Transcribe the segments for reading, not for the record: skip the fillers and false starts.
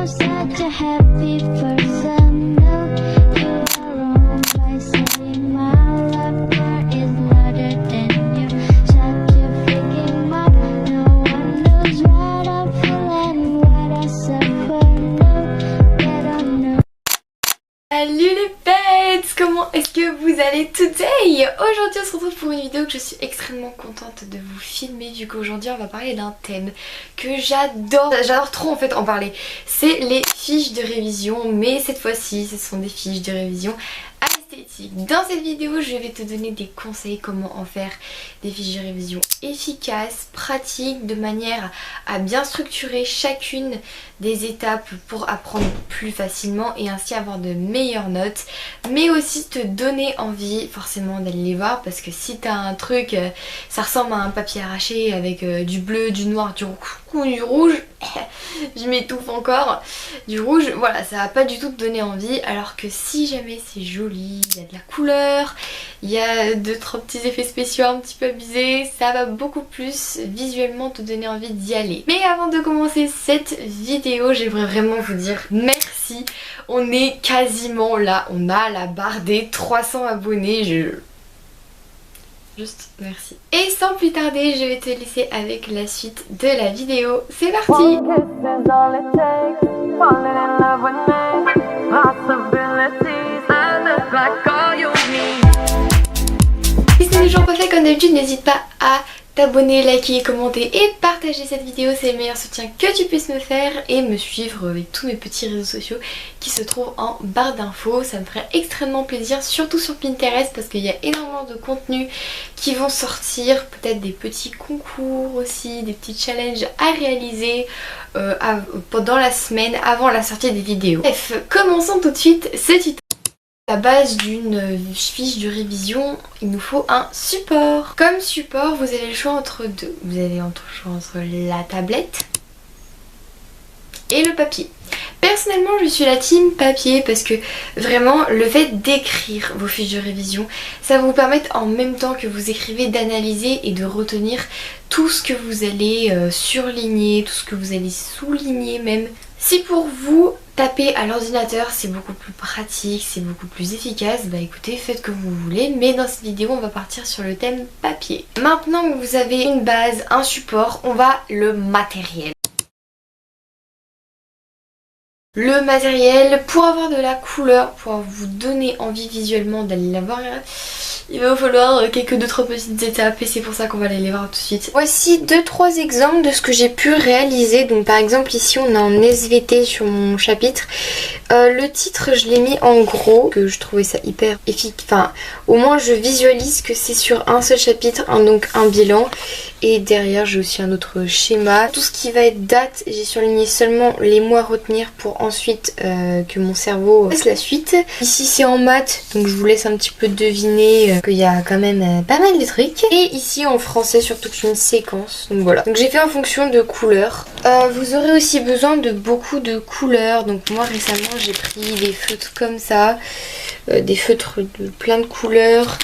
I'm such a happy person. No, you are wrong by saying my love part is louder than you. Shut your freaking mouth. No one knows what I'm feeling, what I suffer. No, they don't know. Salut les pets, comment est-ce que vous allez today? Aujourd'hui on se retrouve pour une vidéo que je suis extrêmement contente de vous filmer vu qu'aujourd'hui on va parler d'un thème que j'adore trop en fait en parler. C'est les fiches de révision, mais cette fois-ci ce sont des fiches de révision esthétique. Dans cette vidéo je vais te donner des conseils comment en faire des fiches de révision efficaces, pratiques, de manière à bien structurer chacune des étapes pour apprendre plus facilement et ainsi avoir de meilleures notes, mais aussi te donner envie forcément d'aller les voir, parce que si t'as un truc, ça ressemble à un papier arraché avec du bleu, du noir, du rouge, je m'étouffe encore, du rouge, voilà, ça va pas du tout te donner envie, alors que si jamais c'est joli, il y a de la couleur, il y a 2-3 petits effets spéciaux un petit peu abusés, ça va beaucoup plus visuellement te donner envie d'y aller. Mais avant de commencer cette vidéo, j'aimerais vraiment vous dire merci. On est quasiment là, on a la barre des 300 abonnés, juste merci. Et sans plus tarder, je vais te laisser avec la suite de la vidéo. C'est parti! Si ce n'est toujours pas fait, comme d'habitude, n'hésite pas à t'abonner, liker, commenter et partager cette vidéo, c'est le meilleur soutien que tu puisses me faire, et me suivre avec tous mes petits réseaux sociaux qui se trouvent en barre d'infos. Ça me ferait extrêmement plaisir, surtout sur Pinterest, parce qu'il y a énormément de contenus qui vont sortir, peut-être des petits concours aussi, des petits challenges à réaliser pendant la semaine avant la sortie des vidéos. Bref, commençons tout de suite ce tuto. À la base d'une fiche de révision, il nous faut un support. Comme support, vous avez le choix entre deux. Vous avez le choix entre la tablette et le papier. Personnellement, je suis la team papier parce que vraiment, le fait d'écrire vos fiches de révision, ça va vous permettre en même temps que vous écrivez d'analyser et de retenir tout ce que vous allez surligner, tout ce que vous allez souligner même. Si pour vous, taper à l'ordinateur c'est beaucoup plus pratique, c'est beaucoup plus efficace, bah écoutez, faites comme vous voulez, mais dans cette vidéo on va partir sur le thème papier. Maintenant que vous avez une base, un support, on va le matériel. Le matériel, pour avoir de la couleur, pour vous donner envie visuellement d'aller la voir, il va vous falloir quelques 2-3 petites étapes, et c'est pour ça qu'on va aller les voir tout de suite. Voici 2-3 exemples de ce que j'ai pu réaliser. Donc par exemple ici on a en SVT sur mon chapitre. Le titre je l'ai mis en gros, que je trouvais ça hyper efficace. Enfin au moins je visualise que c'est sur un seul chapitre, donc un bilan. Et derrière j'ai aussi un autre schéma. Tout ce qui va être date, j'ai surligné seulement les mois à retenir pour ensuite que mon cerveau fasse la suite. Ici c'est en maths, donc je vous laisse un petit peu deviner qu'il y a quand même pas mal de trucs. Et ici en français sur toute une séquence, donc voilà. Donc j'ai fait en fonction de couleurs. Vous aurez aussi besoin de beaucoup de couleurs. Donc moi récemment j'ai pris des feutres comme ça, des feutres de plein de couleurs.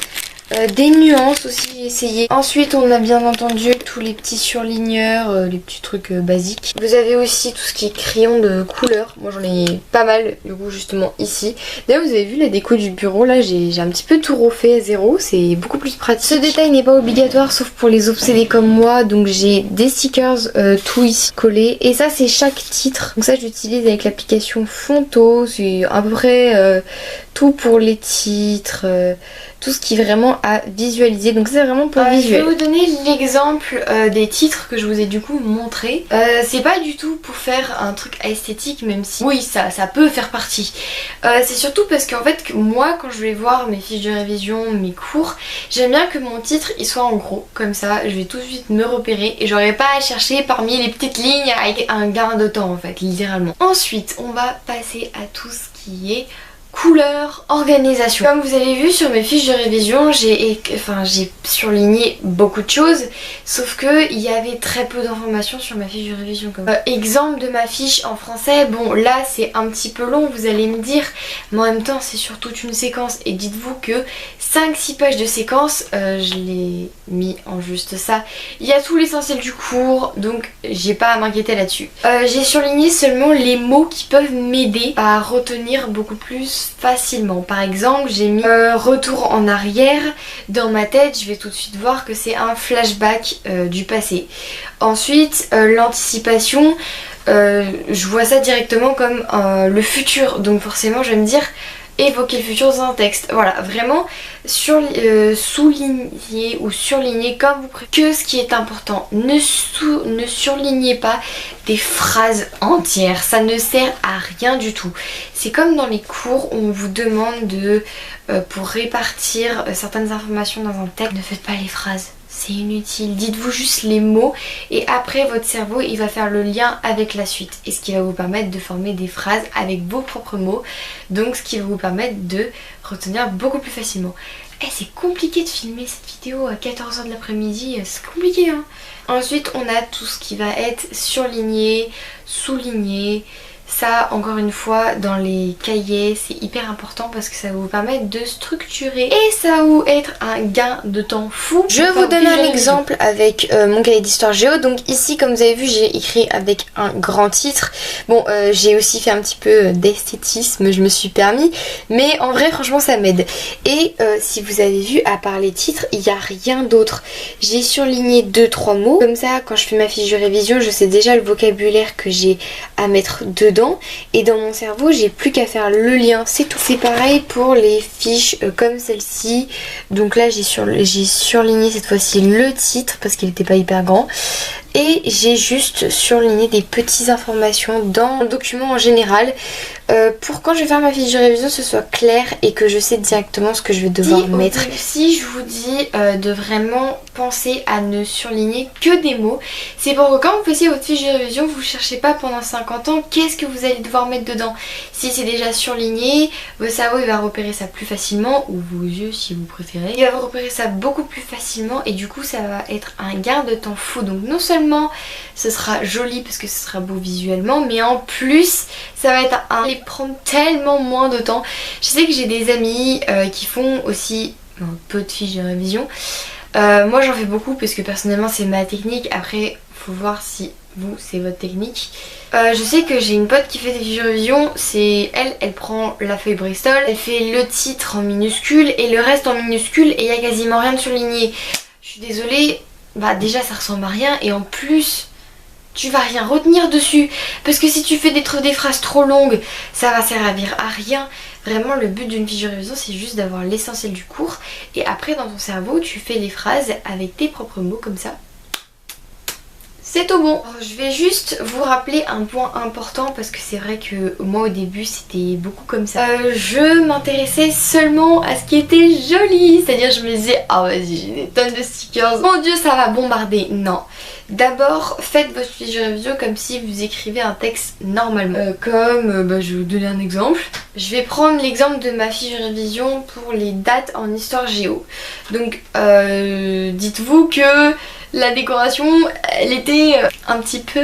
Des nuances aussi j'ai essayé. Ensuite on a bien entendu tous les petits surligneurs, les petits trucs basiques. Vous avez aussi tout ce qui est crayon de couleur. Moi j'en ai pas mal du coup justement ici. D'ailleurs vous avez vu la déco du bureau, là j'ai un petit peu tout refait à zéro, c'est beaucoup plus pratique. Ce détail n'est pas obligatoire sauf pour les obsédés comme moi, donc j'ai des stickers tout ici collés. Et ça c'est chaque titre, donc ça j'utilise avec l'application Fonto, c'est à peu près tout pour les titres, tout ce qui est vraiment à visualiser, donc c'est vraiment pour visuel. Je vais vous donner l'exemple des titres que je vous ai du coup montré. C'est pas du tout pour faire un truc esthétique, même si oui ça peut faire partie. C'est surtout parce qu'en fait moi quand je vais voir mes fiches de révision, mes cours, j'aime bien que mon titre il soit en gros, comme ça je vais tout de suite me repérer et j'aurai pas à chercher parmi les petites lignes avec un gain de temps en fait, littéralement. Ensuite on va passer à tout ce qui est couleur, organisation. Comme vous avez vu sur mes fiches de révision, j'ai surligné beaucoup de choses, sauf que il y avait très peu d'informations sur ma fiche de révision. Exemple de ma fiche en français, bon là c'est un petit peu long, vous allez me dire, mais en même temps c'est sur toute une séquence, et dites-vous que 5-6 pages de séquence, je l'ai mis en juste ça. Il y a tout l'essentiel du cours, donc j'ai pas à m'inquiéter là-dessus. J'ai surligné seulement les mots qui peuvent m'aider à retenir beaucoup plus facilement. Par exemple, j'ai mis retour en arrière. Dans ma tête, je vais tout de suite voir que c'est un flashback du passé. Ensuite, l'anticipation, je vois ça directement comme le futur. Donc forcément, je vais me dire évoquer le futur dans un texte. Voilà, vraiment souligner ou surligner comme vous préférez que ce qui est important. Ne surlignez pas des phrases entières, ça ne sert à rien du tout. C'est comme dans les cours où on vous demande de pour répartir certaines informations dans un texte, ne faites pas les phrases. C'est inutile, dites-vous juste les mots et après votre cerveau il va faire le lien avec la suite et ce qui va vous permettre de former des phrases avec vos propres mots, donc ce qui va vous permettre de retenir beaucoup plus facilement. C'est compliqué de filmer cette vidéo à 14h de l'après-midi, c'est compliqué hein. Ensuite on a tout ce qui va être surligné, souligné. Ça, encore une fois, dans les cahiers, c'est hyper important parce que ça va vous permettre de structurer et ça va vous être un gain de temps fou. Je vous donne un exemple avec mon cahier d'histoire géo. Donc ici, comme vous avez vu, j'ai écrit avec un grand titre. Bon, j'ai aussi fait un petit peu d'esthétisme, je me suis permis. Mais en vrai, franchement, ça m'aide. Et si vous avez vu, à part les titres, il n'y a rien d'autre. J'ai surligné 2-3 mots. Comme ça, quand je fais ma fiche de révision, je sais déjà le vocabulaire que j'ai à mettre dedans. Et dans mon cerveau j'ai plus qu'à faire le lien, c'est tout. C'est pareil pour les fiches comme celle-ci. Donc là j'ai surligné cette fois-ci le titre parce qu'il n'était pas hyper grand. Et j'ai juste surligné des petites informations dans le document en général pour quand je vais faire ma fiche de révision ce soit clair et que je sais directement ce que je vais devoir mettre. Si je vous dis de vraiment penser à ne surligner que des mots, c'est pour que quand vous fassiez votre fiche de révision, vous ne cherchez pas pendant 50 ans qu'est-ce que vous allez devoir mettre dedans. Si c'est déjà surligné, votre cerveau il va repérer ça plus facilement, ou vos yeux si vous préférez. Il va repérer ça beaucoup plus facilement et du coup ça va être un gain de temps fou. Donc non seulement ce sera joli parce que ce sera beau visuellement, mais en plus ça va être les prendre tellement moins de temps. Je sais que j'ai des amis qui font aussi un peu de fiches de révision. Moi j'en fais beaucoup parce que personnellement c'est ma technique. Après faut voir si vous c'est votre technique. Je sais que j'ai une pote qui fait des fiches de révision, c'est elle prend la feuille Bristol, elle fait le titre en minuscule et le reste en minuscule et il n'y a quasiment rien de surligné. Je suis désolée, bah déjà ça ressemble à rien et en plus tu vas rien retenir dessus parce que si tu fais des phrases trop longues ça va servir à rien. Vraiment le but d'une fiche de révision c'est juste d'avoir l'essentiel du cours et après dans ton cerveau tu fais les phrases avec tes propres mots comme ça. C'est tout bon. Alors, je vais juste vous rappeler un point important parce que c'est vrai que moi au début c'était beaucoup comme ça. Je m'intéressais seulement à ce qui était joli, c'est-à-dire je me disais ah vas-y j'ai des tonnes de stickers, mon dieu ça va bombarder. Non. D'abord faites votre fiche de révision comme si vous écrivez un texte normalement. Je vais vous donner un exemple. Je vais prendre l'exemple de ma fiche de révision pour les dates en histoire géo. Donc dites-vous que la décoration elle était un petit peu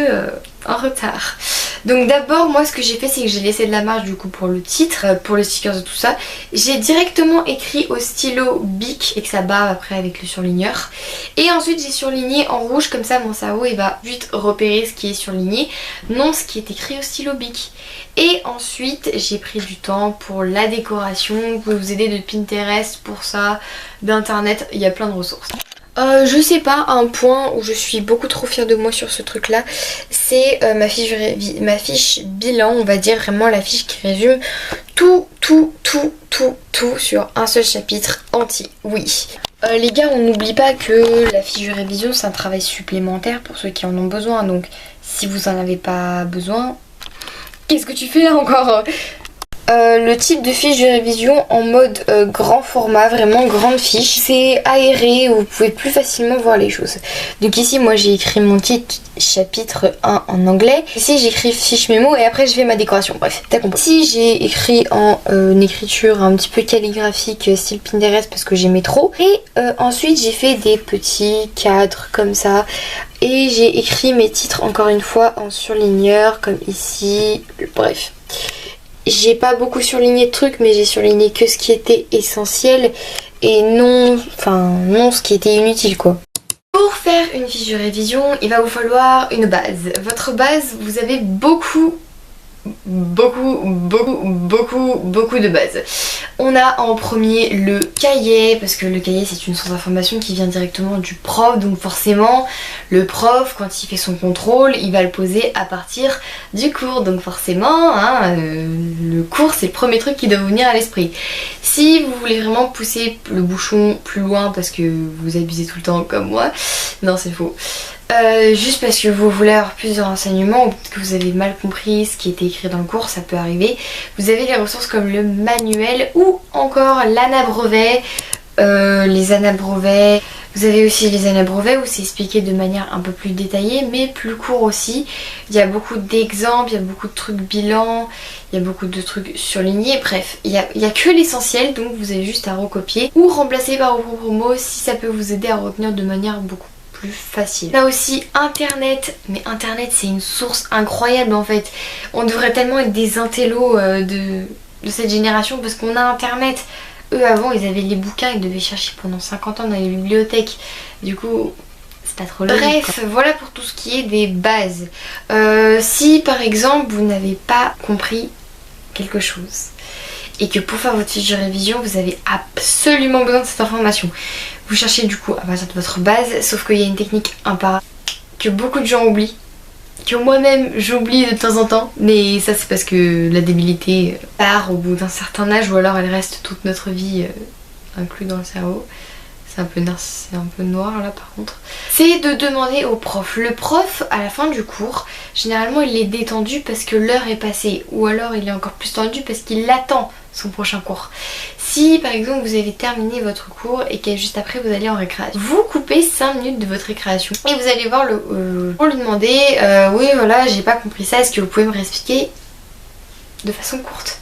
en retard. Donc d'abord moi ce que j'ai fait c'est que j'ai laissé de la marge du coup pour le titre, pour les stickers et tout ça. J'ai directement écrit au stylo Bic et que ça barre après avec le surligneur. Et ensuite j'ai surligné en rouge comme ça mon cerveau il va vite repérer ce qui est surligné, non ce qui est écrit au stylo Bic. Et ensuite j'ai pris du temps pour la décoration, vous pouvez vous aider de Pinterest pour ça, d'internet, il y a plein de ressources. Je sais pas, un point où je suis beaucoup trop fière de moi sur ce truc là, c'est ma fiche bilan, on va dire vraiment la fiche qui résume tout sur un seul chapitre entier, oui. Les gars, on n'oublie pas que la fiche de révision c'est un travail supplémentaire pour ceux qui en ont besoin, donc si vous en avez pas besoin, qu'est-ce que tu fais là encore ? le type de fiche de révision en mode grand format, vraiment grande fiche. C'est aéré, où vous pouvez plus facilement voir les choses. Donc ici moi j'ai écrit mon titre chapitre 1 en anglais. Ici j'écris fiche mémo et après je fais ma décoration. Bref, t'as compris. Ici j'ai écrit en écriture un petit peu calligraphique style Pinterest parce que j'aimais trop. Et ensuite j'ai fait des petits cadres comme ça. Et j'ai écrit mes titres encore une fois en surligneur comme ici. Bref. J'ai pas beaucoup surligné de trucs, mais j'ai surligné que ce qui était essentiel et non ce qui était inutile quoi. Pour faire une fiche de révision, il va vous falloir une base. Votre base, vous avez beaucoup de bases. On a en premier le cahier, parce que le cahier c'est une source d'information qui vient directement du prof, donc forcément le prof quand il fait son contrôle il va le poser à partir du cours, donc forcément le cours c'est le premier truc qui doit vous venir à l'esprit. Si vous voulez vraiment pousser le bouchon plus loin parce que vous abusez tout le temps comme moi, non c'est faux. Juste parce que vous voulez avoir plus de renseignements ou que vous avez mal compris ce qui était écrit dans le cours, ça peut arriver. Vous avez les ressources comme le manuel ou encore l'anabrevet, les anabrevets. Vous avez aussi les anabrevets où c'est expliqué de manière un peu plus détaillée mais plus court aussi. Il y a beaucoup d'exemples, il y a beaucoup de trucs bilans, il y a beaucoup de trucs surlignés. Bref, il y a que l'essentiel, donc vous avez juste à recopier ou remplacer par vos propres mots si ça peut vous aider à retenir de manière beaucoup plus facile. Là aussi internet, mais internet c'est une source incroyable en fait. On devrait tellement être des intellos de cette génération parce qu'on a internet. Eux avant ils avaient les bouquins, ils devaient chercher pendant 50 ans dans les bibliothèques. Du coup c'est pas trop logique. Bref, voilà pour tout ce qui est des bases. Si par exemple vous n'avez pas compris quelque chose et que pour faire votre fiche de révision vous avez absolument besoin de cette information, vous cherchez du coup à partir de votre base, sauf qu'il y a une technique imparable que beaucoup de gens oublient, que moi-même j'oublie de temps en temps, mais ça c'est parce que la débilité part au bout d'un certain âge ou alors elle reste toute notre vie inclus dans le cerveau. C'est un peu noir là par contre. C'est de demander au prof. Le prof à la fin du cours, généralement il est détendu parce que l'heure est passée ou alors il est encore plus tendu parce qu'il attend son prochain cours. Si par exemple vous avez terminé votre cours et que juste après vous allez en récréation, vous coupez 5 minutes de votre récréation et vous allez voir pour lui demander oui voilà j'ai pas compris ça, est-ce que vous pouvez me réexpliquer de façon courte.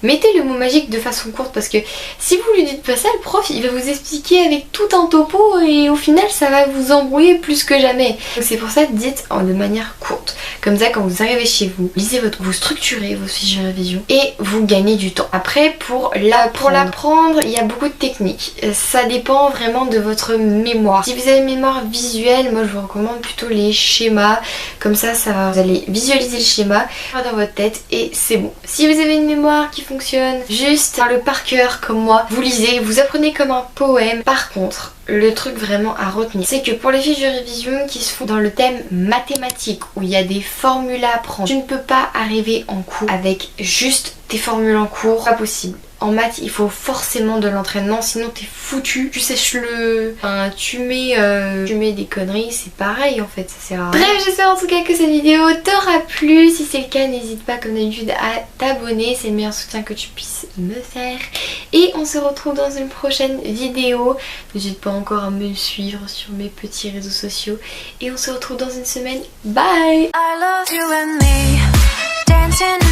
Mettez le mot magique de façon courte parce que si vous lui dites pas ça, le prof il va vous expliquer avec tout un topo et au final ça va vous embrouiller plus que jamais. Donc c'est pour ça dites de manière courte. Comme ça quand vous arrivez chez vous, lisez vous structurez vos fiches de révision et vous gagnez du temps. Après pour l'apprendre, il y a beaucoup de techniques. Ça dépend vraiment de votre mémoire. Si vous avez une mémoire visuelle, moi je vous recommande plutôt les schémas. Comme ça vous allez visualiser le schéma dans votre tête et c'est bon. Si vous avez une mémoire qui fonctionne juste par le par cœur comme moi, vous lisez, vous apprenez comme un poème. Par contre, le truc vraiment à retenir, c'est que pour les fiches de révision qui se font dans le thème mathématique où il y a des formules à apprendre, tu ne peux pas arriver en cours avec juste tes formules en cours, pas possible. En maths, il faut forcément de l'entraînement, sinon t'es foutu. Tu sèches tu mets des conneries, c'est pareil en fait, ça sert à rien. Bref, j'espère en tout cas que cette vidéo t'aura plu. Si c'est le cas, n'hésite pas comme d'habitude à t'abonner, c'est le meilleur soutien que tu puisses me faire. Et on se retrouve dans une prochaine vidéo. N'hésite pas encore à me suivre sur mes petits réseaux sociaux. Et on se retrouve dans une semaine. Bye! I love you and me, dancing